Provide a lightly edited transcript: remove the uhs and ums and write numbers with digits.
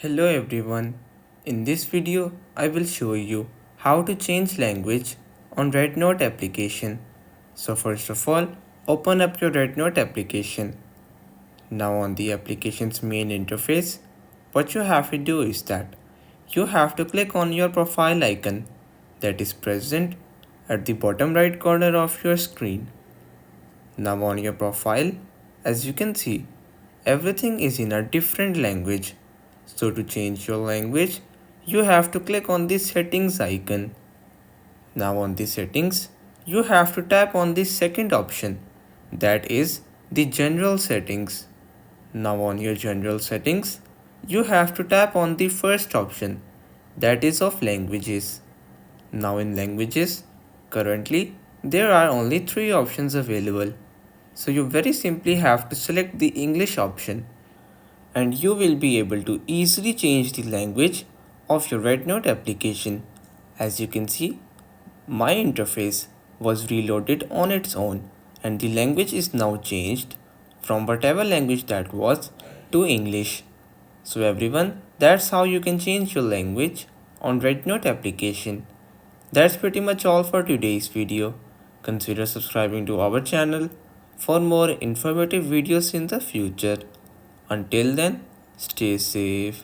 Hello everyone. In this video, I will show you how to change language on REDnote application. So first of all, open up your REDnote application. Now on the application's main interface, what you have to do is that you have to click on your profile icon that is present at the bottom right corner of your screen. Now on your profile, as you can see, everything is in a different language. So to change your language, you have to click on the settings icon. Now on the settings, you have to tap on the second option, that is the general settings. Now on your general settings, you have to tap on the first option, that is of languages. Now in languages, currently there are only 3 options available. So you very simply have to select the English option and you will be able to easily change the language of your REDnote application. As you can see, my interface was reloaded on its own and the language is now changed from whatever language that was to English. So everyone, that's how you can change your language on REDnote application. That's pretty much all for today's video. Consider subscribing to our channel for more informative videos in the future. Until then, stay safe.